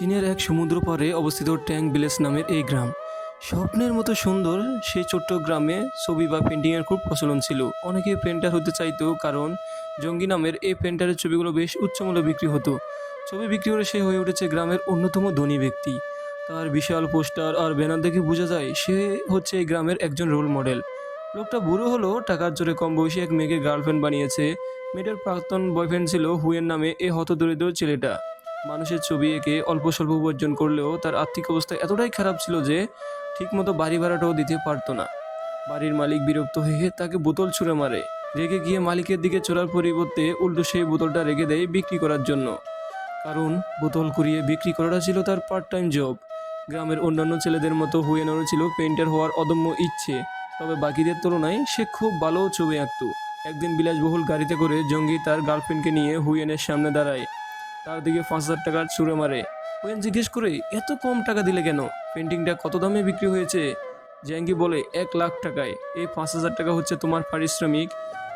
চীনের এক সমুদ্র পাড়ে অবস্থিত ট্যাং ভিলেজ নামের এই গ্রাম স্বপ্নের মতো সুন্দর। সেই ছোট্ট গ্রামে ছবি বা পেন্টিংয়ের খুব প্রচলন ছিল। অনেকে পেন্টার হতে চাইতো, কারণ জঙ্গি নামের এই পেন্টারের ছবিগুলো বেশ উচ্চমূল্যে বিক্রি হতো। ছবি বিক্রি করে সে হয়ে উঠেছে গ্রামের অন্যতম ধনী ব্যক্তি। তার বিশাল পোস্টার আর ব্যানার দেখে বোঝা যায় সে হচ্ছে এই গ্রামের একজন রোল মডেল। লোকটা বুড়ো হলো, টাকার জোরে কম বয়সী এক মেয়েকে গার্লফ্রেন্ড বানিয়েছে। মেয়েটার প্রাক্তন বয়ফ্রেন্ড ছিল হুয়েন নামে এই হতদরিদ্র ছেলেটা। মানুষের ছবি এঁকে অল্প স্বল্প উপার্জন করলেও তার আর্থিক অবস্থা এতটাই খারাপ ছিল যে ঠিকমতো বাড়ি ভাড়াটাও দিতে পারতো না। বাড়ির মালিক বিরক্ত হয়ে তাকে বোতল ছুঁড়ে মারে। রেগে গিয়ে মালিকের দিকে ছোড়ার পরিবর্তে উল্টো সেই বোতলটা রেখে দেয় বিক্রি করার জন্য, কারণ বোতল কুড়িয়ে বিক্রি করাটা ছিল তার পার্ট টাইম জব। গ্রামের অন্যান্য ছেলেদের মতো হুয়েনেরও ছিল পেইন্টার হওয়ার অদম্য ইচ্ছে, তবে বাকিদের তুলনায় সে খুব ভালো ছবি আঁকত। একদিন বিলাসবহুল গাড়িতে করে জঙ্গি তার গার্লফ্রেন্ডকে নিয়ে হুয়েনের সামনে দাঁড়ায়। তার দিকে 5,000 টাকার ছুঁড়ে মারে। হুয়েন জিজ্ঞেস করে, এত কম টাকা দিলে কেন? পেন্টিংটা কত দামে বিক্রি হয়েছে? জঙ্গি বলে, 1,00,000 টাকায়। এই 5,000 টাকা হচ্ছে তোমার পারিশ্রমিক,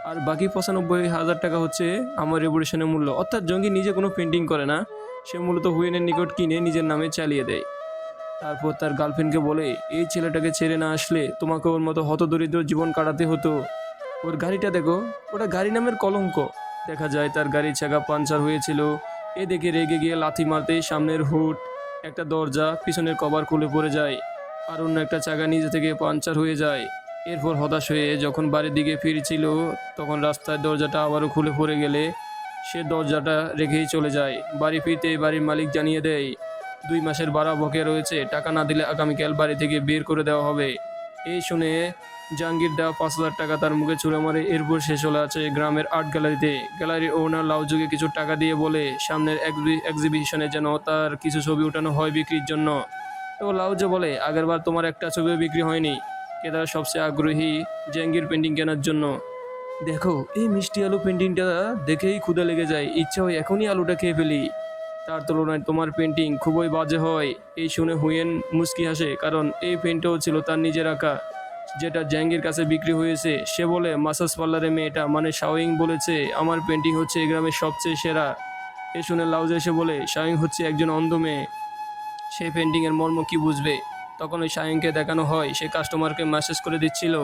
আর বাকি 95,000 টাকা হচ্ছে আমার রেপুটেশনের মূল্য। অর্থাৎ জঙ্গি নিজে কোনো পেন্টিং করে না, সে মূলত হুয়েনের নিকট কিনে নিজের নামে চালিয়ে দেয়। তারপর তার গার্লফ্রেন্ডকে বলে, এই ছেলেটাকে ছেড়ে না আসলে তোমাকে ওর মতো হতদরিদ্র জীবন কাটাতে হতো। ওর গাড়িটা দেখো, ওটা গাড়ি নামের কলঙ্ক। দেখা যায় তার গাড়ির চাকা পাঞ্চার হয়েছিল। এ দেখে রেগে গিয়ে লাথি মারতেই সামনের হুড, একটা দরজা, পিছনের কভার খুলে পড়ে যায়, আর অন্য একটা চাকা নিজে থেকে পাঞ্চার হয়ে যায়। এরপর হতাশ হয়ে যখন বাড়ির দিকে ফিরছিল, তখন রাস্তার দরজাটা আবারও খুলে পড়ে গেলে সে দরজাটা রেখেই চলে যায়। বাড়ি ফিরতে বাড়ির মালিক জানিয়ে দেয় 2 মাসের ভাড়া বকেয়া রয়েছে, টাকা না দিলে আগামীকাল বাড়ি থেকে বের করে দেওয়া হবে। এই শুনে জাহাঙ্গীর দেওয়া 5,000 টাকা তার মুখে ছুঁড়ে মারে। এরপর সে চলে আছে গ্রামের আর্ট গ্যালারিতে। গ্যালারির ওনার লাউজুকে কিছু টাকা দিয়ে বলে সামনের এক্সিবিশনে যেন তার কিছু ছবি ওঠানো হয় বিক্রির জন্য। তো লাউজে বলে, আগেরবার তোমার একটা ছবিও বিক্রি হয়নি। ক্রেতারা সবচেয়ে আগ্রহী জাহাঙ্গীর পেন্টিং কেনার জন্য। দেখো, এই মিষ্টি আলু পেন্টিংটা দেখেই ক্ষুধা লেগে যায়, ইচ্ছা হয় এখনই আলুটা খেয়ে ফেলি। তার তুলনায় তোমার পেন্টিং খুবই বাজে হয়। এই শুনে হুয়েন মুচকি হাসে, কারণ এই পেন্টও ছিল তার নিজের আঁকা, যেটা জাহাঙ্গীর কাছে বিক্রি হয়েছে। সে বলে, মাসাজ পার্লারে মেয়েটা মানে শাওয়িং বলেছে আমার পেন্টিং হচ্ছে এই গ্রামের সবচেয়ে সেরা। এ শুনে লাউজে এসে বলে, শাওয়িং হচ্ছে একজন অন্ধ মেয়ে, সেই পেন্টিংয়ের মর্ম কি বুঝবে? তখন ওই শাওয়িংকে দেখানো হয় সে কাস্টমারকে মেসেজ করে দিচ্ছিল।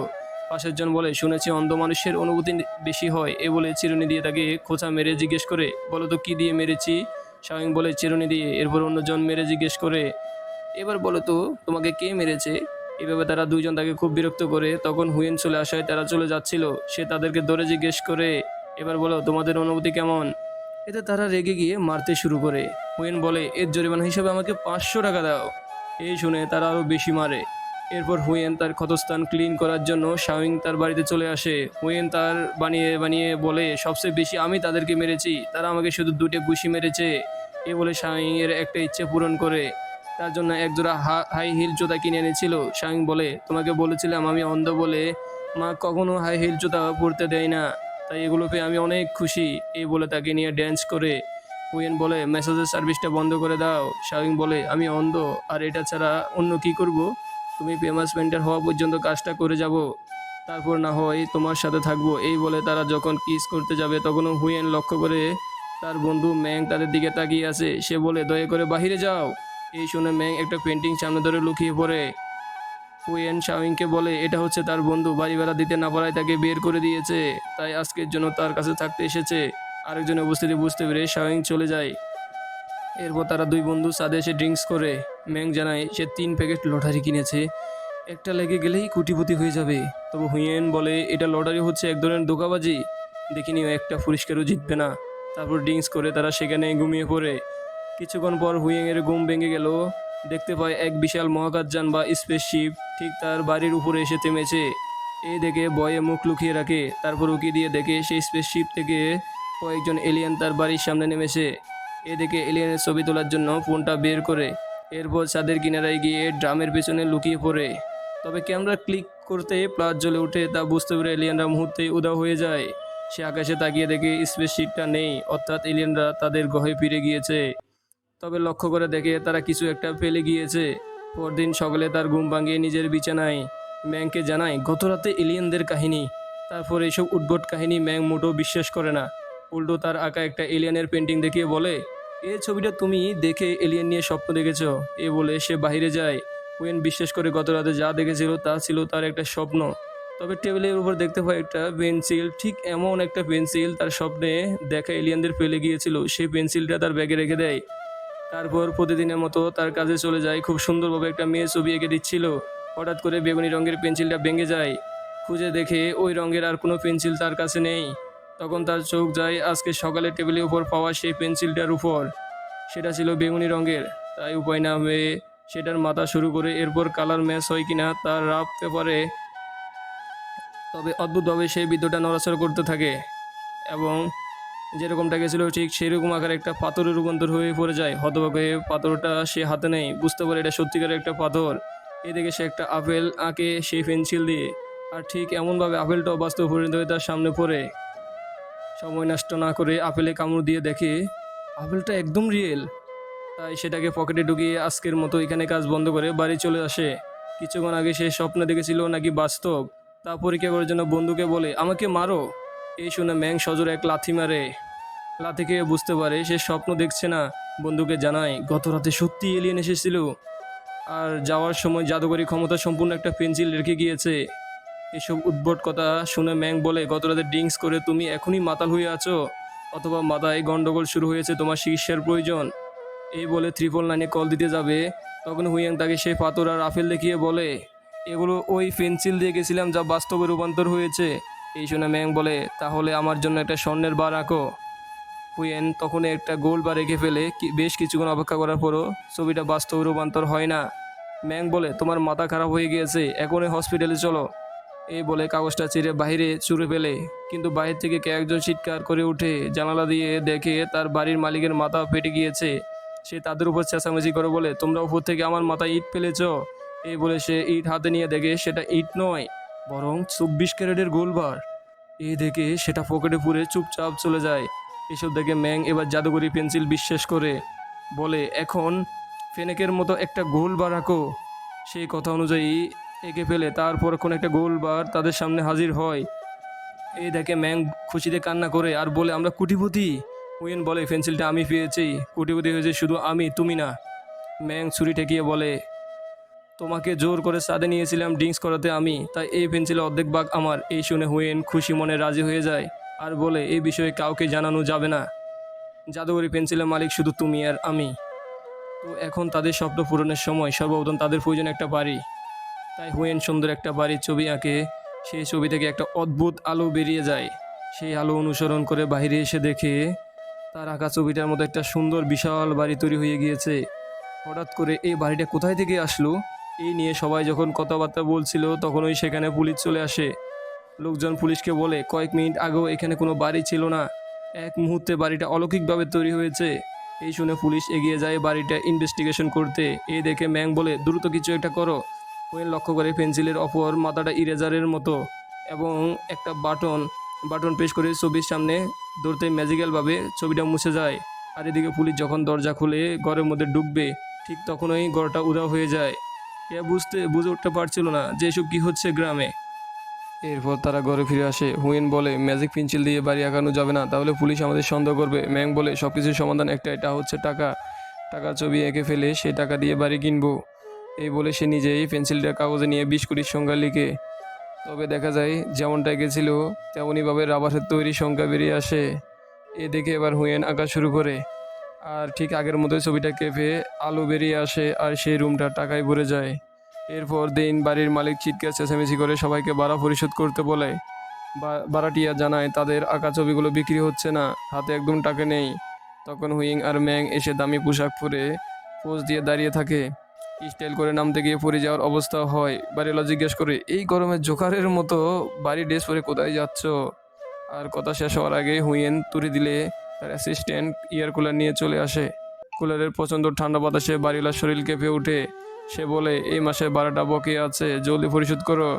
পাশের জন বলে, শুনেছি অন্ধ মানুষের অনুভূতি বেশি হয়। এ বলে চিরুনি দিয়ে তাকে খোঁচা মেরে জিজ্ঞেস করে, বলো তো কী দিয়ে মেরেছি? শাওয়িং বলে, চিরুনি দিয়ে। এরপর অন্যজন মেরে জিজ্ঞেস করে, এবার বলো তো তোমাকে কে মেরেছে? এভাবে তারা দুইজন তাকে খুব বিরক্ত করে। তখন হুয়েন চলে আসায় তারা চলে যাচ্ছিল। সে তাদেরকে ধরে জিজ্ঞেস করে, এবার বলো তোমাদের অনুভূতি কেমন? এতে তারা রেগে গিয়ে মারতে শুরু করে। হুয়েন বলে, এর জরিমানা হিসাবে আমাকে 500 টাকা দাও। এই শুনে তারা আরও বেশি মারে। এরপর হুয়েন তার ক্ষতস্থান ক্লিন করার জন্য শাওয়িং তার বাড়িতে চলে আসে। হুয়েন তার বানিয়ে বানিয়ে বলে, সবচেয়ে বেশি আমি তাদেরকে মেরেছি, তারা আমাকে শুধু 2টে ঘুষি মেরেছে। এ বলে শাওয়িং এর একটা ইচ্ছে পূরণ করে। তার জন্য একজোড়া হাই হিল জুতা কিনে এনেছিল। শাওয়িং বলে, তোমাকে বলেছিলাম আমি অন্ধ বলে মা কখনো হাই হিল জুতা পরতে দেয় না, তাই এগুলো পেয়ে আমি অনেক খুশি। এই বলে তাকে নিয়ে ড্যান্স করে। হুয়েন বলে, মেসেজের সার্ভিসটা বন্ধ করে দাও। শাওয়িং বলে, আমি অন্ধ, আর এটা ছাড়া অন্য কি করব? তুমি ফেমাস পেন্টার হওয়া পর্যন্ত কাজটা করে যাব, তারপর না হয় তোমার সাথে থাকবো। এই বলে তারা যখন কিস করতে যাবে, তখনও হুয়েন লক্ষ্য করে তার বন্ধু ম্যাং তাদের দিকে তাকিয়ে আছে। সে বলে, দয়া করে বাহিরে যাও। এই শুনে ম্যাং একটা পেন্টিং সামনে ধরে লুকিয়ে পড়ে। হুয়েন শাওয়িংকে বলে, এটা হচ্ছে তার বন্ধু, বাড়ি ভাড়া দিতে না পারায় তাকে বের করে দিয়েছে, তাই আজকের জন্য তার কাছে থাকতে এসেছে। আরেকজনের উপস্থিতি বুঝতে পেরে শাওয়িং চলে যায়। এরপর তারা দুই বন্ধু ছাদে এসে ড্রিঙ্কস করে। ম্যাং জানায় সে 3 প্যাকেট লটারি কিনেছে, একটা লেগে গেলেই কোটিপতি হয়ে যাবে। তবে হুইয়েন বলে, এটা লটারি হচ্ছে এক ধরনের ধোঁকাবাজি, দেখিনি ও একটা পুরস্কারও জিতবে না। তারপর ড্রিঙ্কস করে তারা সেখানে ঘুমিয়ে পড়ে। কিছুক্ষণ পর হুইয়েংয়ের ঘুম ভেঙে গেল। দেখতে পায় এক বিশাল মহাকাশযান বা স্পেসশিপ ঠিক তার বাড়ির উপরে এসে থেমেছে। এই দেখে ভয়ে মুখ লুকিয়ে রাখে। তারপর উকি দিয়ে দেখে সেই স্পেসশিপ থেকে কয়েকজন এলিয়েন তার বাড়ির সামনে নেমেছে। এদিকে এলিয়েনের ছবি তোলার জন্য ফোনটা বের করে। এরপর ছাদের কিনারায় গিয়ে ড্রামের পেছনে লুকিয়ে পড়ে। তবে ক্যামেরা ক্লিক করতে প্লাস জ্বলে ওঠে, তা বুঝতে পেরে এলিয়েনরা মুহূর্তেই উধাও হয়ে যায়। সে আকাশে তাকিয়ে দেখে স্পেসশিপটা নেই, অর্থাৎ এলিয়েনরা তাদের গ্রহে ফিরে গিয়েছে। তবে লক্ষ্য করে দেখে তারা কিছু একটা ফেলে গিয়েছে। পরদিন সকালে তার ঘুম ভাঙিয়ে নিজের বিছানায় ম্যাংকে জানায় গত রাতে এলিয়েনদের কাহিনী। তারপর এইসব উদ্ভট কাহিনী ম্যাং মোটেও বিশ্বাস করে না। উল্টো তার আঁকা একটা এলিয়েনের পেন্টিং দেখিয়ে বলে, এই ছবিটা তুমি দেখে এলিয়েন নিয়ে স্বপ্ন দেখেছ। এ বলে সে বাইরে যায়। হুয়েন বিশ্বাস করে গত রাতে যা দেখেছিল তা ছিল তার একটা স্বপ্ন। তবে টেবিলের উপর দেখতে পায় একটা পেন্সিল, ঠিক এমন একটা পেন্সিল তার স্বপ্নে দেখা এলিয়েনদের ফেলে গিয়েছিল। সেই পেন্সিলটা তার ব্যাগে রেখে দেয়। তারপর প্রতিদিনের মতো তার কাজে চলে যায়। খুব সুন্দরভাবে একটা মেয়ে ছবি এঁকে দিচ্ছিল। হঠাৎ করে বেগুনি রঙের পেন্সিলটা ভেঙে যায়। খুঁজে দেখে ওই রঙের আর কোনো পেন্সিল তার কাছে নেই। তখন তার চোখ যায় আজকে সকালে টেবিলের উপর পাওয়া সেই পেন্সিলটার উপর। সেটা ছিল বেগুনি রঙের। তাই উপায় না হয়ে সেটার মাথা শুরু করে এরপর কালার ম্যাচ হয় কিনা তার রাখতে পারে। তবে অদ্ভুতভাবে সেই বিদ্যুৎটা নড়াচড়া করতে থাকে এবং যেরকমটা গেছিলো ঠিক সেরকম আকারে একটা পাথরে রূপান্তর হয়ে পড়ে যায়। হতবাক হয়ে পাথরটা সে হাতে নেয়, বুঝতে পারে এটা সত্যিকারের একটা পাথর। এদিকে সে একটা আপেল আঁকে সেই পেন্সিল দিয়ে, আর ঠিক এমনভাবে আপেলটাও বাস্তব পরিণত হয়ে তার সামনে পড়ে। সময় নষ্ট না করে আপেলে কামড় দিয়ে দেখে আপেলটা একদম রিয়েল। তাই সেটাকে পকেটে ঢুকিয়ে আজকের মতো এখানে কাজ বন্ধ করে বাড়ি চলে আসে। কিছুক্ষণ আগে সে স্বপ্ন দেখেছিল নাকি বাস্তব তা পরীক্ষা করার জন্য বন্ধুকে বলে আমাকে মারো। এই শুনে ম্যাং সজোরে এক লাথি মারে। লাথি খেয়ে বুঝতে পারে সে স্বপ্ন দেখছে না। বন্ধুকে জানায় গত রাতে সত্যি এলিয়েন এসেছিল আর যাওয়ার সময় জাদুকরী ক্ষমতা সম্পূর্ণ একটা পেন্সিল রেখে গিয়েছে। এসব উদ্ভট কথা শুনে ম্যাং বলে গত রাতে ড্রিঙ্কস করে তুমি এখনই মাতাল হয়ে আছো, অথবা মাথায় গন্ডগোল শুরু হয়েছে, তোমার চিকিৎসার প্রয়োজন। এই বলে 999-এ কল দিতে যাবে। তখন হুইয়াং তাকে সেই পাথর আর আপেল দেখিয়ে বলে এগুলো ওই পেন্সিল দিয়ে গেছিলাম যা বাস্তবে রূপান্তর হয়েছে। এই শুনে ম্যাং বলে তাহলে আমার জন্য একটা স্বর্ণের বার আঁকো। হুইয়েন তখন একটা গোল বার রেখে ফেলে। বেশ কিছুক্ষণ অপেক্ষা করার পরও ছবিটা বাস্তবে রূপান্তর হয় না। ম্যাং বলে তোমার মাথা খারাপ হয়ে গিয়েছে, এখনই হসপিটালে চলো। এই বলে কাগজটা ছিঁড়ে বাইরে ছুঁড়ে ফেলে। কিন্তু বাইরে থেকে কে একজন চিৎকার করে উঠে, জানালা দিয়ে দেখে তার বাড়ির মালিকের মাথা ফেটে গিয়েছে। সে তাদের উপর চেঁচামেচি করে বলে তোমরা উপর থেকে আমার মাথায় ইট ফেলেছ। এই বলে সে ইট হাতে নিয়ে দেখে সেটা ইট নয়, বরং 24 ক্যারেটের গোলবার। এই দেখে সেটা পকেটে পুরে চুপচাপ চলে যায়। এসব দেখে ম্যাং এবার জাদুকরি পেন্সিল বিশ্বাস করে বলে এখন ফেনেকের মতো একটা গোলবার আঁকো। সেই কথা অনুযায়ী এঁকে ফেলে। তারপর কোন একটা গোলবার তাদের সামনে হাজির হয়। এই দেখে ম্যাং খুশিতে কান্না করে আর বলে আমরা কোটিপতি। উইন বলে পেন্সিলটা আমি পেয়েছি, কোটিপতি হয়েছে শুধু আমি, তুমি না। ম্যাং ছুরি ঠেকিয়ে বলে তোমাকে জোর করে সাদে নিয়েছিলাম ড্রিঙ্কস করাতে আমি, তাই এই পেন্সিলের অর্ধেক ভাগ আমার। এই শুনে হুয়েন খুশি মনে রাজি হয়ে যায় আর বলে এই বিষয়ে কাউকে জানানো যাবে না, জাদুকরি পেন্সিলের মালিক শুধু তুমি আর আমি। তো এখন তাদের স্বপ্ন পূরণের সময়। সর্বপ্রথম তাদের প্রয়োজন একটা বাড়ি। তাই হুয়েন সুন্দর একটা বাড়ির ছবি আঁকে। সেই ছবি থেকে একটা অদ্ভুত আলো বেরিয়ে যায়। সেই আলো অনুসরণ করে বাইরে এসে দেখে তার আঁকা ছবিটার মতো একটা সুন্দর বিশাল বাড়ি তৈরি হয়ে গিয়েছে। হঠাৎ করে এই বাড়িটা কোথায় থেকে আসলো এই নিয়ে সবাই যখন কথাবার্তা বলছিল তখনই সেখানে পুলিশ চলে আসে। লোকজন পুলিশকে বলে কয়েক মিনিট আগেও এখানে কোনো বাড়ি ছিল না, এক মুহূর্তে বাড়িটা অলৌকিকভাবে তৈরি হয়েছে। এই শুনে পুলিশ এগিয়ে যায় বাড়িটা ইনভেস্টিগেশন করতে। এই দেখে ম্যাং বলে দ্রুত কিছু একটা করো। ওয়েন লক্ষ্য করে পেন্সিলের অপর মাথাটা ইরেজারের মতো এবং একটা বাটন প্রেস করে ছবির সামনে ধরতে ম্যাজিক্যালভাবে ছবিটা মুছে যায়। আর এদিকে পুলিশ যখন দরজা খুলে ঘরের মধ্যে ঢুকবে ঠিক তখনই ঘরটা উধাও হয়ে যায়। বুঝে উঠতে পারছিল না যে এসব কী হচ্ছে গ্রামে। এরপর তারা ঘরে ফিরে আসে। হুইন বলে ম্যাজিক পেন্সিল দিয়ে বাড়ি আঁকানো যাবে না, তাহলে পুলিশ আমাদের সন্দেহ করবে। ম্যাং বলে সব কিছুর সমাধান একটা, এটা হচ্ছে টাকা। টাকার ছবি এঁকে ফেলে সেই টাকা দিয়ে বাড়ি কিনবো। এই বলে সে নিজেই পেন্সিলটা কাগজে নিয়ে 20 কোটির সংখ্যা লিখে। তবে দেখা যায় যেমনটা এঁকেছিল তেমনইভাবে রাবারের তৈরি সংখ্যা বেরিয়ে আসে। এ দেখে এবার হুইয়েন আঁকা শুরু করে আর ঠিক আগের মতোই ছবিটা কেঁপে আলো বেরিয়ে আসে আর সেই রুমটা টাকায় ভরে যায়। এরপর দিন বাড়ির মালিক চিৎকার চেঁচামেচি করে সবাইকে ভাড়া পরিশোধ করতে বলে। ভাড়াটিয়া জানায় তাদের আঁকা ছবিগুলো বিক্রি হচ্ছে না, হাতে একদম টাকা নেই। তখন হুইং আর ম্যাং এসে দামি পোশাক পরে পোজ দিয়ে দাঁড়িয়ে থাকে। স্টাইল করে নামতে গিয়ে পড়ে যাওয়ার অবস্থা হয়। বাড়িওয়ালা জিজ্ঞেস করে এই গরমে জোকারের মতো বাড়ি ড্রেস পরে কোথায় যাচ্ছ। আর কথা শেষ হওয়ার আগে হুইয়েন তুড়ি দিলে তার অ্যাসিস্ট্যান্ট এয়ার কুলার নিয়ে চলে আসে। কুলারের প্রচণ্ড ঠান্ডা বাতাসে বাড়িওয়ালার শরীর কেঁপে ওঠে। সে বলে এই মাসে ভাড়াটা বকেয়া আছে, জলদি পরিশোধ করো।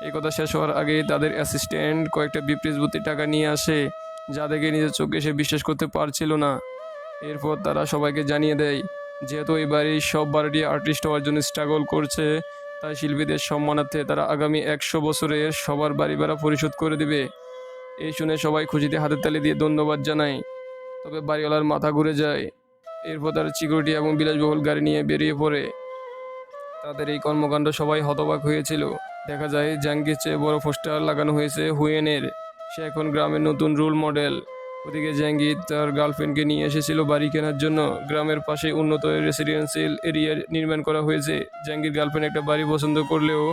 এই কথা শেষ হওয়ার আগেই তাদের অ্যাসিস্ট্যান্ট কয়েকটা বিপ্রিজ ভর্তি টাকা নিয়ে আসে, যা দেখে নিজের চোখে সে বিশ্বাস করতে পারছিল না। এরপর তারা সবাইকে জানিয়ে দেয় যেহেতু এই বাড়ির সব বাড়িটি আর্টিস্ট হওয়ার জন্য স্ট্রাগল করছে, তাই শিল্পীদের সম্মানার্থে তারা আগামী 100 বছরে সবার বাড়ি ভাড়া পরিশোধ করে দেবে। এই শুনে সবাই খুশিতে হাতের তালি দিয়ে ধন্যবাদ জানায়। তবে বাড়িওয়ালার মাথা ঘুরে যায়। এরপর তারা সিকিউরিটি এবং বিলাসবহুল গাড়ি নিয়ে বেরিয়ে পড়ে। তাদের এই কর্মকাণ্ড সবাই হতবাক হয়েছিল। দেখা যায় জাঙ্গির চেয়ে বড় পোস্টার লাগানো হয়েছে হুয়েনের। সে এখন গ্রামের নতুন রোল মডেল। ওদিকে জাঙ্গির তার গার্লফ্রেন্ডকে নিয়ে এসেছিল বাড়ি কেনার জন্য। গ্রামের পাশে উন্নত রেসিডেন্সিয়াল এরিয়া নির্মাণ করা হয়েছে। জাঙ্গির গার্লফ্রেন্ড একটা বাড়ি পছন্দ করলেও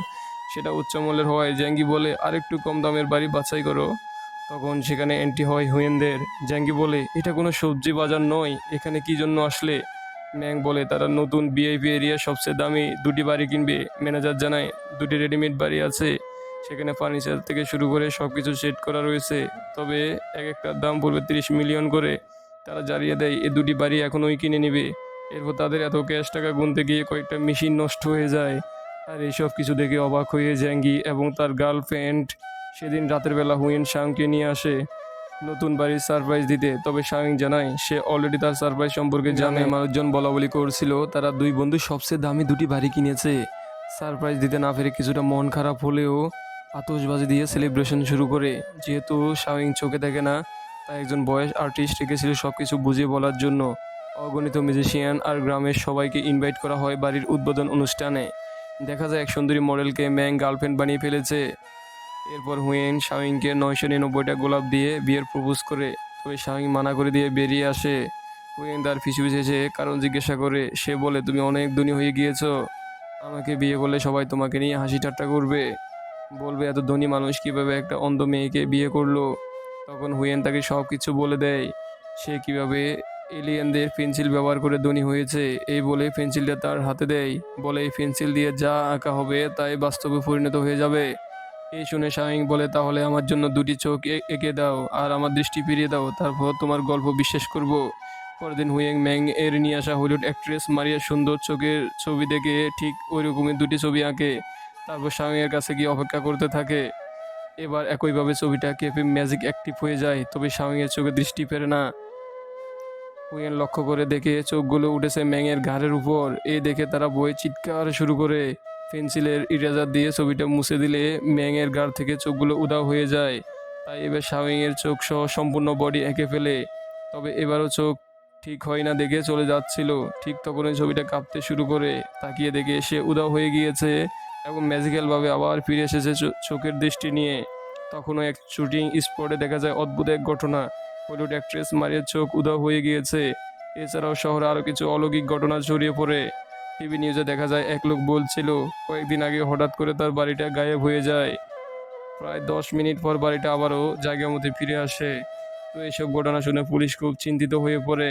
সেটা উচ্চমূল্যের হওয়ায় জাঙ্গি বলে আরেকটু কম দামের বাড়ি বাছাই করো। তখন সেখানে এন্ট্রি হয় হুয়েনদের। জাঙ্গি বলে, এটা কোনো সবজি বাজার নয়, এখানে কি জন্য আসলে? ম্যাং বলে তারা নতুন ভিআইপি এরিয়া সবচেয়ে দামি দুটি বাড়ি কিনবে। ম্যানেজার জানায় দুটি রেডিমেড বাড়ি আছে, সেখানে ফার্নিচার থেকে শুরু করে সব কিছু সেট করা রয়েছে, তবে এক একটার দাম পড়বে 30 মিলিয়ন করে। তারা জানিয়ে দেয় এই দুটি বাড়ি এখনই কিনে নেবে। এরপর তাদের এত ক্যাশ টাকা গুনতে গিয়ে কয়েকটা মেশিন নষ্ট হয়ে যায়। আর এইসব কিছু দেখে অবাক হয়ে জ্যাঙ্গি এবং তার গার্লফ্রেন্ড সেদিন রাতের বেলা হুয়েন শাংকে নিয়ে আসে নতুন বাড়ির সারপ্রাইজ দিতে। তবে শাওইং জানায় সে অলরেডি তার সারপ্রাইজ সম্পর্কে জানে। মানুষজন বলা বলি করছিল তারা দুই বন্ধু সবচেয়ে দামি দুটি বাড়ি কিনেছে। সারপ্রাইজ দিতে না পেরে কিছুটা মন খারাপ হলেও আতশবাজি দিয়ে সেলিব্রেশন শুরু করে। যেহেতু শাওইং চোখে দেখে না, তাই একজন বয়স আর্টিস্ট রেখেছিল সব কিছু বুঝিয়ে বলার জন্য। অগণিত মিউজিশিয়ান আর গ্রামের সবাইকে ইনভাইট করা হয় বাড়ির উদ্বোধন অনুষ্ঠানে। দেখা যায় এক সুন্দরী মডেলকে ম্যাং গার্লফ্রেন্ড বানিয়ে ফেলেছে। এরপর হুয়েন শাওইংকে 999টা গোলাপ দিয়ে বিয়ের প্রপোজ করে। তবে শাওইং মানা করে দিয়ে বেরিয়ে আসে। হুয়েন তার পিছু পিছু এসে কারণ জিজ্ঞাসা করে। সে বলে, তুমি অনেক ধনী হয়ে গিয়েছো, আমাকে বিয়ে করলে সবাই তোমাকে নিয়ে হাসি ঠাট্টা করবে, বলবে এত ধনী মানুষ কীভাবে একটা অন্ধ মেয়েকে বিয়ে করলো। তখন হুয়েন তাকে সব কিছু বলে দেয়, সে কিভাবে এলিয়েনদের পেন্সিল ব্যবহার করে ধনী হয়েছে। এই বলে পেন্সিলটা তার হাতে দেয়, বলে এই পেন্সিল দিয়ে যা আঁকা হবে তাই বাস্তবে পরিণত হয়ে যাবে। এই শুনে শাওইং বলে, তাহলে আমার জন্য দুটি চোখ এঁকে দাও আর আমার দৃষ্টি ফিরিয়ে দাও, তারপর তোমার গল্প বিশ্বাস করব। পরের দিন হুয়েং ম্যাং এর নিয়ে আসা হলিউড অ্যাক্ট্রেস মারিয়ার সুন্দর চোখের ছবি দেখে ঠিক ওই রকমই দুটি ছবি আঁকে। তারপর শাওইং এর কাছে গিয়ে অপেক্ষা করতে থাকে। এবার একইভাবে ছবিটা কেঁপে ম্যাজিক অ্যাক্টিভ হয়ে যায়, তবে শাওইং এর চোখে দৃষ্টি ফেরে না। হুয়েন লক্ষ্য করে দেখে চোখগুলো উঠেছে ম্যাংয়ের ঘাড়ের উপর। এই দেখে তারা বয়ে চিৎকার শুরু করে। পেন্সিলের ইরেজার দিয়ে ছবিটা মুছে দিলে ম্যাংয়ের ঘাড় থেকে চোখগুলো উধাও হয়ে যায়। তাই এবার শাওইংয়ের চোখ সহ সম্পূর্ণ বডি এঁকে ফেলে। তবে এবারও চোখ ঠিক হয় না দেখে চলে যাচ্ছিল। ঠিক তখনই ছবিটা কাঁপতে শুরু করে। তাকিয়ে দেখে সে উধাও হয়ে গিয়েছে এবং ম্যাজিক্যালভাবে আবার ফিরে এসেছে চোখের দৃষ্টি নিয়ে। তখনও এক শুটিং স্পটে দেখা যায় অদ্ভুত এক ঘটনা। হলিউড অ্যাক্ট্রেস মারিয়ার চোখ উধাও হয়ে গিয়েছে। এছাড়াও শহরে আরও কিছু অলৌকিক ঘটনা ছড়িয়ে পড়ে। টিভি নিউজে দেখা যায় এক লোক বলছিল কয়েকদিন আগে হঠাৎ করে তার বাড়িটা গায়েব হয়ে যায়। প্রায় 10 মিনিট পর বাড়িটা আবারও জায়গার মধ্যে ফিরে আসে। তো এইসব ঘটনা শুনে পুলিশ খুব চিন্তিত হয়ে পড়ে।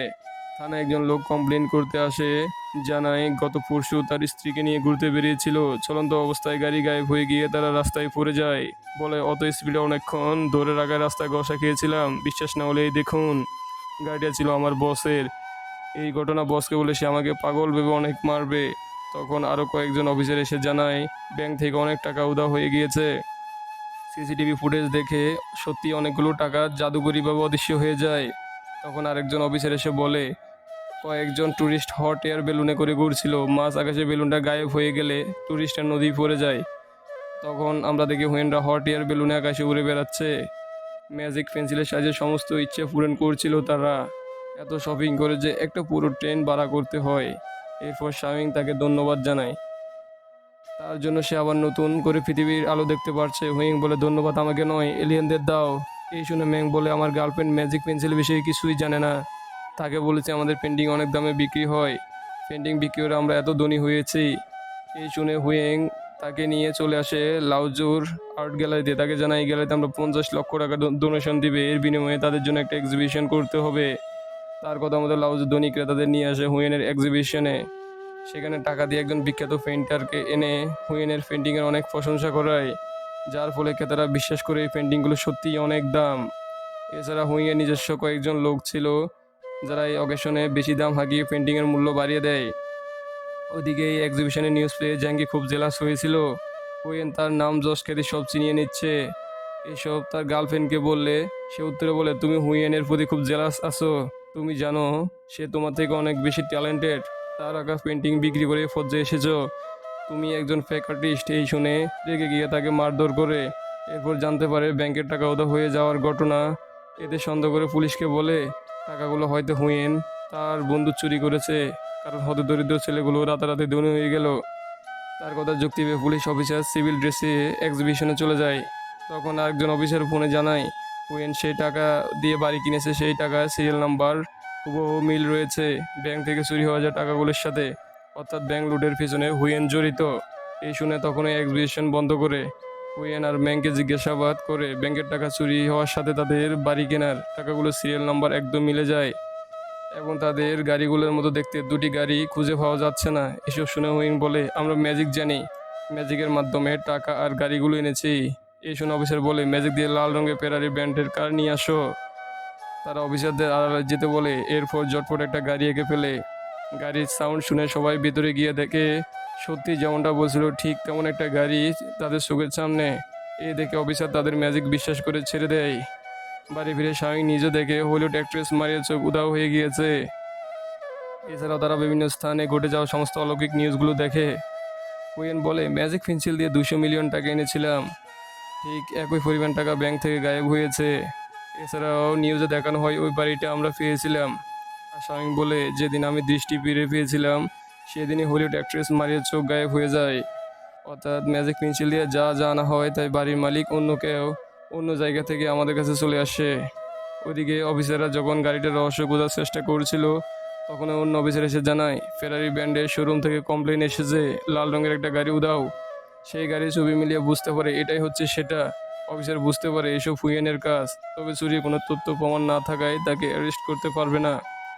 থানায় একজন লোক কমপ্লেন করতে আসে, জানায় গত পরশু তার স্ত্রীকে নিয়ে ঘুরতে বেরিয়েছিল, চলন্ত অবস্থায় গাড়ি গায়েব হয়ে গিয়ে তারা রাস্তায় পড়ে যায়। বলে অত স্পিডে অনেকক্ষণ ধরে রাখায় রাস্তায় ঘষা খেয়েছিলাম, বিশ্বাস না হলে এই দেখুন, গাড়িটা ছিল আমার বসের। এই ঘটনা বসকে বলে সে আমাকে পাগল ভেবে অনেক মারবে। তখন আরও কয়েকজন অফিসার এসে জানায় ব্যাংক থেকে অনেক টাকা উধাও হয়ে গিয়েছে। সিসিটিভি ফুটেজ দেখে সত্যি অনেকগুলো টাকা জাদুকরিভাবে অদৃশ্য হয়ে যায়। তখন আরেকজন অফিসার এসে বলে কয়েকজন ট্যুরিস্ট হট এয়ার বেলুনে করে ঘুরছিল, মাঝ আকাশে বেলুনটা গায়েব হয়ে গেলে ট্যুরিস্টের নদী পড়ে যায়। তখন আমরা দেখি হুয়েনরা হট এয়ার বেলুনে আকাশে উড়ে বেড়াচ্ছে। ম্যাজিক পেন্সিলের সাহায্যে সমস্ত ইচ্ছে পূরণ করছিল তারা। এত শপিং করে যে একটা পুরো ট্রেন ভাড়া করতে হয়। এরপর শাওইং তাকে ধন্যবাদ জানায়, তার জন্য সে আবার নতুন করে পৃথিবীর আলো দেখতে পারছে। হুইং বলে, ধন্যবাদ আমাকে নয়, এলিয়েনদের দাও। এই শুনে ম্যাং বলে, আমার গার্লফ্রেন্ড ম্যাজিক পেন্সিল বিষয়ে কিছুই জানে না, তাকে বলেছে আমাদের পেন্টিং অনেক দামে বিক্রি হয়, পেন্টিং বিক্রি করে আমরা এত ধনী হয়েছি। এই শুনে হুইং তাকে নিয়ে চলে আসে লাউজুর আর্ট গ্যালারিতে। তাকে জানায় এই গ্যালারিতে আমরা 50 লক্ষ টাকা ডোনেশন দিবে, এর বিনিময়ে তাদের জন্য একটা এক্সিবিশন করতে হবে। তার কথা মতো লাউজুর ধনী ক্রেতাদের নিয়ে আসে হুয়েনের এক্সিবিশনে। সেখানে টাকা দিয়ে একজন বিখ্যাত পেইন্টারকে এনে হুয়েনের পেন্টিংয়ের অনেক প্রশংসা করায়, যার ফলে ক্রেতারা বিশ্বাস করে এই পেন্টিংগুলো সত্যিই অনেক দাম। এছাড়া হুইংয়ের নিজস্ব কয়েকজন লোক ছিল যারা এই অকেশনে বেশি দাম হাঁকিয়ে পেন্টিংয়ের মূল্য বাড়িয়ে দেয়। ওদিকে এই এক্সিবিশনে নিউজ পেয়ে জ্যাঙ্গি খুব জেলাস হয়েছিল। হুয়েন তার নাম যশ খ্যাতি সব চিনিয়ে নিচ্ছে। এসব তার গার্লফ্রেন্ডকে বললে সে উত্তরে বলে, তুমি হুইয়েনের প্রতি খুব জেলাস আছো, তুমি জানো সে তোমার থেকে অনেক বেশি ট্যালেন্টেড, তার আঁকা পেন্টিং বিক্রি করে পর্যায়ে এসেছো, তুমি একজন ফেক আর্টিস্ট। এই শুনে রেগে গিয়ে তাকে মারধর করে। এরপর জানতে পারে ব্যাংকের টাকা উধাও হয়ে যাওয়ার ঘটনা। এতে সন্দেহ করে পুলিশকে বলে টাকাগুলো হয়তো হুয়েন তার বন্ধু চুরি করেছে, কারণ হতদরিদ্র ছেলেগুলো রাতারাতি ধনী হয়ে গেল। তার কথা যুক্তি পেয়ে পুলিশ অফিসার সিভিল ড্রেসে এক্সিবিশনে চলে যায়। তখন আরেকজন অফিসার ফোনে জানায় হুয়েন সেই টাকা দিয়ে বাড়ি কিনেছে, সেই টাকার সিরিয়াল নাম্বার হুবহু মিল রয়েছে ব্যাংক থেকে চুরি হওয়া যায় টাকাগুলোর সাথে। অর্থাৎ ব্যাংক লুটের পিছনে হুয়েন জড়িত। এই শুনে তখনই এক্সিবিশন বন্ধ করে হুয়েন আর ব্যাংকে জিজ্ঞাসাবাদ করে ব্যাংকের টাকা চুরি হওয়ার সাথে তাদের বাড়ি কেনার টাকাগুলোর সিরিয়াল নাম্বার একদম মিলে যায় এবং তাদের গাড়িগুলোর মতো দেখতে দুটি গাড়ি খুঁজে পাওয়া যাচ্ছে না। এসব শুনে হুইন বলে আমরা ম্যাজিক জানি, ম্যাজিকের মাধ্যমে টাকা আর গাড়িগুলো এনেছি। এই শুনে অফিসার বলে ম্যাজিক দিয়ে লাল রঙের ফেরারি ব্র্যান্ডের কার নিয়ে আসো। তারা অফিসারদের আড়ালে যেতে বলে, এরপর জটপট একটা গাড়ি এঁকে ফেলে। গাড়ির সাউন্ড শুনে সবাই ভিতরে গিয়ে দেখে সত্যি যেমনটা বলছিল ঠিক তেমন একটা গাড়ি তাদের চোখের সামনে। এ দেখে অফিসার তাদের ম্যাজিক বিশ্বাস করে ছেড়ে দেয়। বাড়ি ফিরে স্বামী নিজে দেখে হলিউড অ্যাক্ট্রেস মারিয়ার চোখ উধাও হয়ে গিয়েছে। এছাড়াও তারা বিভিন্ন স্থানে ঘটে যাওয়া সমস্ত অলৌকিক নিউজগুলো দেখে। হুয়েন বলে ম্যাজিক পেন্সিল দিয়ে 200 মিলিয়ন টাকা এনেছিলাম, ঠিক একই পরিমাণ টাকা ব্যাংক থেকে গায়েব হয়েছে। এছাড়াও নিউজে দেখানো হয় ওই বাড়িটা আমরা পেয়েছিলাম। আর স্বামী বলে যেদিন আমি দৃষ্টি ফিরে পেয়েছিলাম সেদিনই হলিউড অ্যাক্ট্রেস মারিয়ার চোখ গায়েব হয়ে যায়। অর্থাৎ ম্যাজিক পেন্সিল দিয়ে যা জানা হয় তাই বাড়ির মালিক অন্য কেউ অন্য জায়গা থেকে আমাদের কাছে চলে আসে। ওইদিকে অফিসাররা যখন গাড়িটার রহস্য বোঝার চেষ্টা করছিল তখন অন্য অফিসার এসে জানায় ফেরারি ব্র্যান্ডের শোরুম থেকে কমপ্লেন এসেছে লাল রঙের একটা গাড়ি উধাও। সেই গাড়ির ছবি মিলিয়ে বুঝতে পারে এটাই হচ্ছে সেটা। অফিসার বুঝতে পারে এসব হুইয়েনের কাজ, তবে চুরির কোনো তথ্য প্রমাণ না থাকায় তাকে অ্যারেস্ট করতে পারবে না।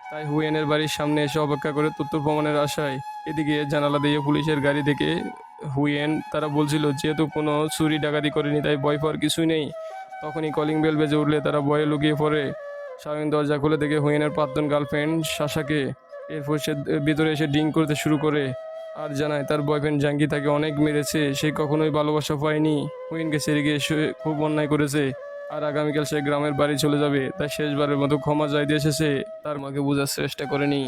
তাই হুইয়েনের বাড়ির সামনে এসে অপেক্ষা করে তথ্য প্রমাণের আশায়। এদিকে জানালা দিয়ে পুলিশের গাড়ি দেখে হুইয়েন তারা বলছিল যেহেতু কোনো চুরি ডাকাতি করেনি তাই ভয় পাওয়ার কিছুই নেই। তখনই কলিং বেল বেজে উঠলে তারা ভয়ে লুকিয়ে পড়ে। শাওন দরজা খুলে দেখে হুইয়েনের প্রাক্তন গার্লফ্রেন্ড সাশাকে। এরপর সে ভিতরে এসে ড্রিঙ্ক করতে শুরু করে আর জানায় তার বয়ফ্রেন্ড জাঙ্গি তাকে অনেক মেরেছে, সে কখনোই ভালোবাসা পায়নি, হুইনকে ছেড়ে গিয়ে সে খুব অন্যায় করেছে আর আগামীকাল সে গ্রামের বাড়ি চলে যাবে, তাই শেষবারের মতো ক্ষমা চাইতে এসেছে। তার মাকে বোঝার চেষ্টা করেনি,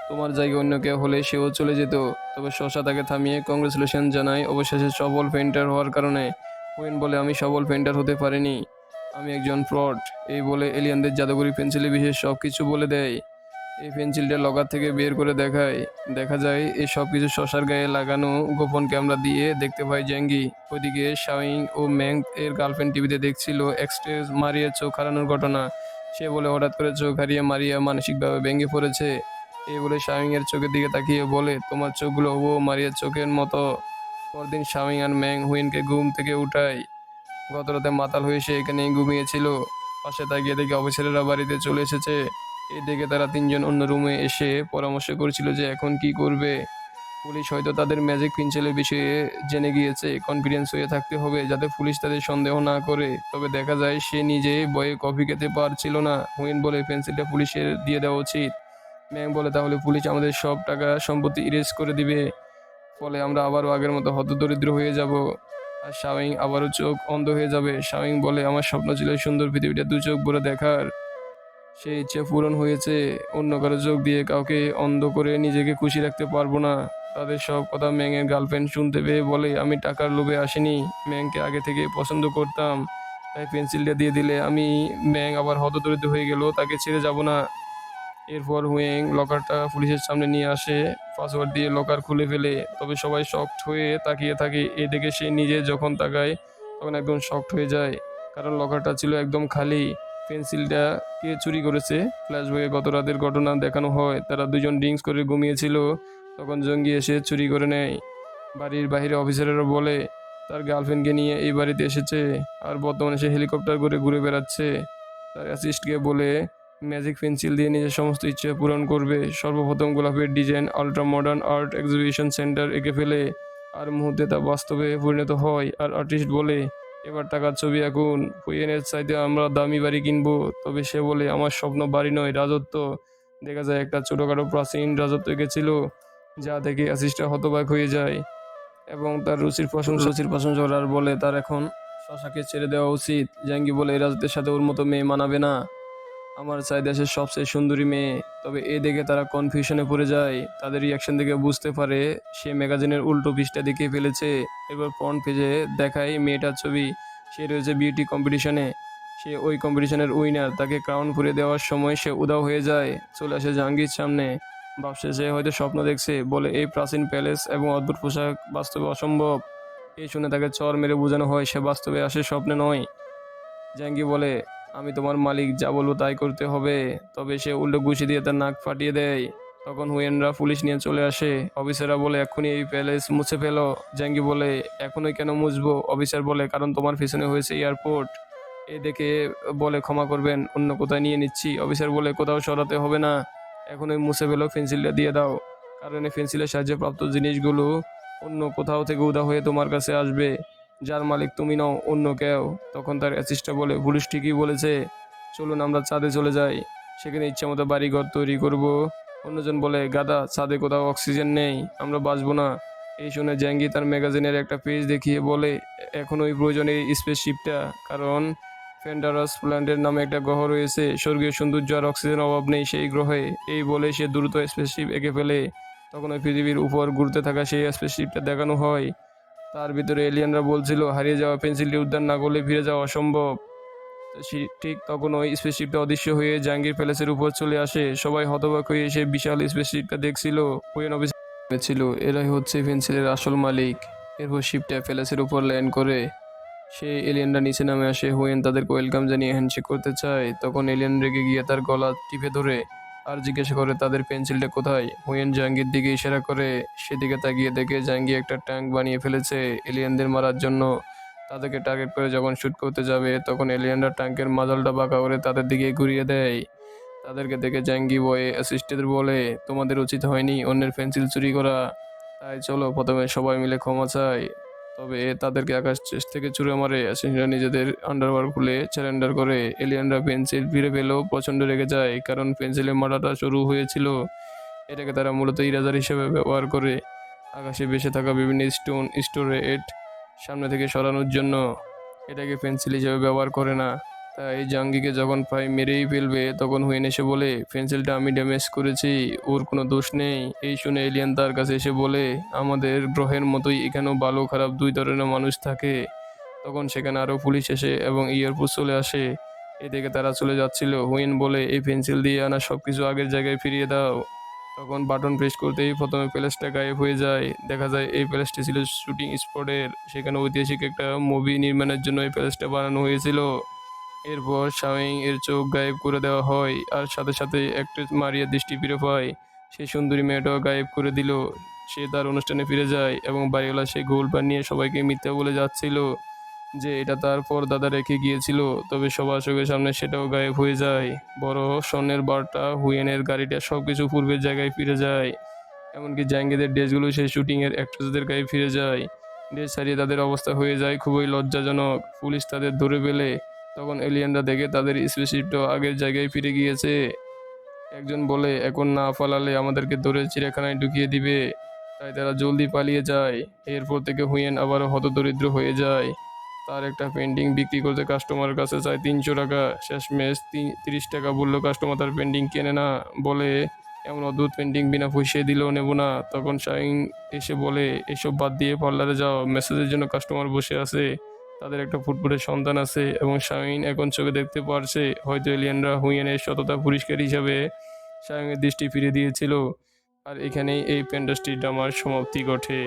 তোমার জায়গায় অন্য কেউ হলে সেও চলে যেত। তবে শশা তাকে থামিয়ে কংগ্রেচুলেশন জানায় অবশেষে সফল পেন্টার হওয়ার কারণে। হুইন বলে আমি সফল পেন্টার হতে পারিনি, আমি একজন ফ্রড। এই বলে এলিয়ানদের জাদুকরি পেন্সিলে বিশেষ সব কিছু বলে দেয়। এই পেন্সিলটা লকার থেকে বের করে দেখায়, দেখা যায় এই সব কিছু শশার গায়ে লাগানো গোপন ক্যামেরা দিয়ে দেখতে পায় জ্যাঙ্গি। ওইদিকে শাওইং ও ম্যাং এর গার্লফ্রেন্ড টিভিতে দেখছিল এক্সট্রেস মারিয়ার চোখ হারানোর ঘটনা। সে বলে হঠাৎ করে চোখ হারিয়ে মারিয়া মানসিকভাবে ভেঙে পড়েছে। এই বলে শাওইং এর চোখের দিকে তাকিয়ে বলে তোমার চোখগুলো ও মারিয়ার চোখের মতো। পরদিন শাওইং আর ম্যাং হুইনকে ঘুম থেকে উঠায়। গত রাতে মাতাল হয়ে সে এখানেই ঘুমিয়েছিল। পাশে তাকিয়ে দেখে অফিসারেরা বাড়িতে চলে এসেছে। এই দেখে তারা তিনজন অন্য রুমে এসে পরামর্শ করছিল যে এখন কি করবে। পুলিশ হয়তো তাদের ম্যাজিক পেন্সিলের বিষয়ে জেনে গিয়েছে, কনফিডেন্স হয়ে থাকতে হবে যাতে পুলিশ তাদের সন্দেহ না করে। তবে দেখা যায় সে নিজে ভয়ে কফি খেতে পারছিল না। হুইন বলে পেন্সিলটা পুলিশের দিয়ে দেওয়া উচিত। ম্যাং বলে তাহলে পুলিশ আমাদের সব টাকা সম্পত্তি ইরেজ করে দিবে, ফলে আমরা আবারও আগের মতো হতদরিদ্র হয়ে যাব। আর শাওইং আবারও চোখ অন্ধ হয়ে যাবে। শাওইং বলে আমার স্বপ্ন ছিল এই সুন্দর পৃথিবীটা দু চোখ ভরে দেখার, সেই ইচ্ছে পূরণ হয়েছে। অন্য কারো চোখ দিয়ে কাউকে অন্ধ করে নিজেকে খুশি রাখতে পারবো না। তাদের সব কথা ম্যাংয়ের গার্লফ্রেন্ড শুনতে পেয়ে বলে আমি টাকার লোভে আসিনি, ম্যাংকে আগে থেকে পছন্দ করতাম, তাই পেন্সিলটা দিয়ে দিলে আমি ম্যাং আবার হতদরিদ্র হয়ে গেল তাকে ছেড়ে যাব না। এরপর হুয়েং লকারটা পুলিশের সামনে নিয়ে আসে, পাসওয়ার্ড দিয়ে লকার খুলে ফেলে। তবে সবাই শকড হয়ে তাকিয়ে থাকে। এ দেখে সে নিজে যখন তাকায় তখন একদম শকড হয়ে যায়, কারণ লকারটা ছিল একদম খালি। পেন্সিলটা কে চুরি করেছে ফ্ল্যাশব্যাকে গত রাতের ঘটনা দেখানো হয়। তারা দুজন ড্রিঙ্কস করে ঘুমিয়েছিল, তখন জঙ্গি এসে চুরি করে নেয়। বাড়ির বাইরে অফিসারেরা বলে তার গার্লফ্রেন্ডকে নিয়ে এই বাড়িতে এসেছে আর বর্তমানে সে হেলিকপ্টার করে ঘুরে বেড়াচ্ছে। তার অ্যাসিস্টকে বলে ম্যাজিক পেন্সিল দিয়ে নিজের সমস্ত ইচ্ছে পূরণ করবে। সর্বপ্রথম গোলাপের design ultra modern art exhibition centre এঁকে ফেলে আর মুহূর্তে তা বাস্তবে পরিণত হয়। আর আর্টিস্ট বলে এবার টাকার ছবি আঁকুন, হুইয়েনের চাইতে আমরা দামি বাড়ি কিনবো। তবে সে বলে আমার স্বপ্ন বাড়ি নয়, রাজত্ব। দেখা যায় একটা ছোটোখাটো প্রাচীন রাজত্ব এঁকেছিল, যা দেখে অ্যাসিস্টটা হতবাক হয়ে যায় এবং তার রুচির প্রশংসা করে আর বলে তার এখন শশাকে ছেড়ে দেওয়া উচিত। জাঙ্গি বলে এই রাজত্বের সাথে ওর মতো মেয়ে মানাবে না, আমার চাই দেশের সবচেয়ে সুন্দরী মেয়ে। তবে এ দেখে তারা কনফিউশনে পড়ে যায়। তাদের রিয়াকশন দেখে বুঝতে পারে সে ম্যাগাজিনের উল্টো পৃষ্ঠা দেখে ফেলেছে। এরপর ফ্রন্ট পেজে দেখায় মেয়েটার ছবি, সে রয়েছে বিউটি কম্পিটিশনে। সে ওই কম্পিটিশনের উইনার। তাকে ক্রাউন পরিয়ে দেওয়ার সময় সে উধাও হয়ে যায়। চলে আসে জাহাঙ্গীর সামনে। ভাবছে সে হয়তো স্বপ্ন দেখছে, বলে এই প্রাচীন প্যালেস এবং অদ্ভুত পোশাক বাস্তবে অসম্ভব। এই শুনে তাকে চর মেরে বোঝানো হয় সে বাস্তবে আসে, স্বপ্নে নয়। জাহাঙ্গীর বলে, আমি তোমার মালিক, যা বলবো তাই করতে হবে। তবে সে উল্টো ঘুষি দিয়ে তার নাক ফাটিয়ে দেয়। তখন হুয়েনরা পুলিশ নিয়ে চলে আসে। অফিসাররা বলে, এক্ষুনি এই প্যালেস মুছে ফেলো। জাহাঙ্গীর বলে, এখনই কেন মুছবো? অফিসার বলে, কারণ তোমার পিছনে হয়েছে এয়ারপোর্ট। এ দেখে বলে, ক্ষমা করবেন, অন্য কোথায় নিয়ে নিচ্ছি। অফিসার বলে, কোথাও সরাতে হবে না, এখনই মুছে ফেলো, পেন্সিলটা দিয়ে দাও। কারণ এই পেন্সিলের সাহায্যে প্রাপ্ত জিনিসগুলো অন্য কোথাও থেকে উদা হয়ে তোমার কাছে আসবে। যার মালিক তুমি নও, অন্য কেউ। তখন তার অ্যাসিস্ট্যান্ট বলে, পুলিশ ঠিকই বলেছে, চলুন আমরা চাঁদে চলে যাই, সেখানে ইচ্ছামতো বাড়িঘর তৈরি করব। অন্যজন বলে, গাদা, ছাদে কোথাও অক্সিজেন নেই, আমরা বাঁচবো না। এই শুনে জাহাঙ্গীর তার ম্যাগাজিনের একটা পেজ দেখিয়ে বলে, এখনই প্রয়োজন এই স্পেসশিপটা, কারণ ফেন্ডারাস প্ল্যান্টের নামে একটা গ্রহ রয়েছে, স্বর্গীয় সৌন্দর্য আর অক্সিজেনের অভাব নেই সেই গ্রহে। এই বলে সে দ্রুত স্পেসশিপ এঁকে ফেলে। তখন ওই পৃথিবীর উপর ঘুরতে থাকা সেই স্পেসশিপটা দেখানো হয়। তার ভিতরে এলিয়ানরা বলছিল, হারিয়ে যাওয়া পেন্সিলটি উদ্ধার না করলে ফিরে যাওয়া অসম্ভব। তো ঠিক তখন ওই স্পেসশিপটা অদৃশ্য হয়ে জাহাঙ্গীর প্যালেসের উপর চলে আসে। সবাই হতবাক হয়ে সেই বিশাল স্পেসশিপটা দেখছিল। ওয়েন অফিস ছিল, এরাই হচ্ছে পেন্সিলের আসল মালিক। এরপর শিপটা প্যালেসের উপর ল্যান্ড করে। সেই এলিয়েনরা নিচে নামে আসে। হুয়েন তাদেরকে ওয়েলকাম জানিয়ে হ্যান্ডশেক করতে চায়। তখন এলিয়েন রেগে গিয়ে তার গলা টিপে ধরে আর জিজ্ঞাসা করে, তাদের পেন্সিলটা কোথায়? হুয়েন জাহাঙ্গীর দিকে ইশারা করে। সেদিকে তাকিয়ে দেখে জাহাঙ্গীর একটা ট্যাঙ্ক বানিয়ে ফেলেছে এলিয়েনদের মারার জন্য। তাদেরকে টার্গেট করে যখন শ্যুট করতে যাবে, তখন এলিয়েনরা ট্যাঙ্কের মাজালটা বাঁকা করে তাদের দিকে ঘুরিয়ে দেয়। তাদেরকে দেখে জাহাঙ্গীর বয়ে অ্যাসিস্ট্যান্টদের বলে, তোমাদের উচিত হয়নি অন্যের পেন্সিল চুরি করা। তাই চলো প্রথমে সবাই মিলে ক্ষমা চাই। তবে তাদেরকে আকাশ থেকে ছুঁড়ে মারে। অ্যাসিস্ট্যান্টরা নিজেদের আন্ডারওয়্যার খুলে স্যারেন্ডার করে। এলিয়েনরা পেন্সিল ফিরে পেলেও প্রচণ্ড রেগে যায়, কারণ পেন্সিলের মারাটা শুরু হয়েছিল। এটাকে তারা মূলত ইরেজার হিসেবে ব্যবহার করে আকাশে ভেসে থাকা বিভিন্ন স্টোন স্টোরেট সামনে থেকে সরানোর জন্য। এটাকে পেন্সিল হিসেবে ব্যবহার করে না। তাই জাঙ্গিকে যখন প্রায় মেরেই ফেলবে, তখন হুইন এসে বলে, পেন্সিলটা আমি ড্যামেজ করেছি, ওর কোনো দোষ নেই। এই শুনে এলিয়ান তার কাছে এসে বলে, আমাদের গ্রহের মতোই এখানেও ভালো খারাপ দুই ধরনের মানুষ থাকে। তখন সেখানে আরও পুলিশ এসে এবং এয়ারপোর্ট চলে আসে। এদিকে তারা চলে যাচ্ছিল। হুইন বলে, এই পেন্সিল দিয়ে আনা সব কিছু আগের জায়গায় ফিরিয়ে দাও। তখন বাটন প্রেস করতেই প্রথমে প্যালেসটা গায়েব হয়ে যায়। দেখা যায় এই প্যালেসটি ছিল শুটিং স্পটের। সেখানে ঐতিহাসিক একটা মুভি নির্মাণের জন্য এই প্যালেসটা বানানো হয়েছিল। এরপর শাওয়িং এর চোখ গায়েব করে দেওয়া হয়, আর সাথে সাথে অ্যাক্ট্রেস মারিয়া দৃষ্টি ফিরে পায়। সেই সুন্দরী মেয়েটাও গায়েব করে দিল। সে তার অনুষ্ঠানে ফিরে যায় এবং বাড়িওয়ালা সেই গোল পান নিয়ে সবাইকে মিথ্যা বলে যাচ্ছিল যে এটা তার পরদাদা রেখে গিয়েছিল। তবে সবার চোখের সামনে সেটাও গায়েব হয়ে যায়। বড় স্বর্ণের বারটা, হুইয়েনের গাড়িটা, সব কিছু পূর্বের জায়গায় ফিরে যায়। এমনকি জাহাঙ্গীরের ড্রেসগুলো সেই শুটিংয়ের অ্যাক্ট্রেসদের গায়ে ফিরে যায়। ড্রেস ছাড়িয়ে তাদের অবস্থা হয়ে যায় খুবই লজ্জাজনক। পুলিশ তাদের ধরে ফেলে। তখন এলিয়েনরা দেখে তাদের স্পেসশিপটাও আগের জায়গায় ফিরে গিয়েছে। একজন বলে, এখন না পালালে আমাদেরকে ধরে চিড়িয়াখানায় ঢুকিয়ে দিবে। তাই তারা জলদি পালিয়ে যায়। এরপর থেকে হুইয়েন আবারও হতদরিদ্র হয়ে যায়। তার একটা পেন্টিং বিক্রি করতে কাস্টমারের কাছে চায় 300 টাকা। শেষমেশ 30 টাকা বললেও কাস্টমার তার পেন্টিং কেনে না, বলে এমন অদ্ভুত পেন্টিং বিনা পয়সায় দিলেও নেব না। তখন শাইন এসে বলে, এসব বাদ দিয়ে পার্লারে যাও, মেসেজের জন্য কাস্টমার বসে আছে, তাদের একটা ফুটফুটে সন্তান আছে এবং শাইন এখন চোখে দেখতে পারছে হয়তো এলিয়েনরা হুইয়েনের সততা পুরস্কার হিসাবে শাইনের দৃষ্টি ফিরে দিয়েছিল। আর এখানেই এই ফ্যান্টাস্টিক ড্রামার সমাপ্তি ঘটে।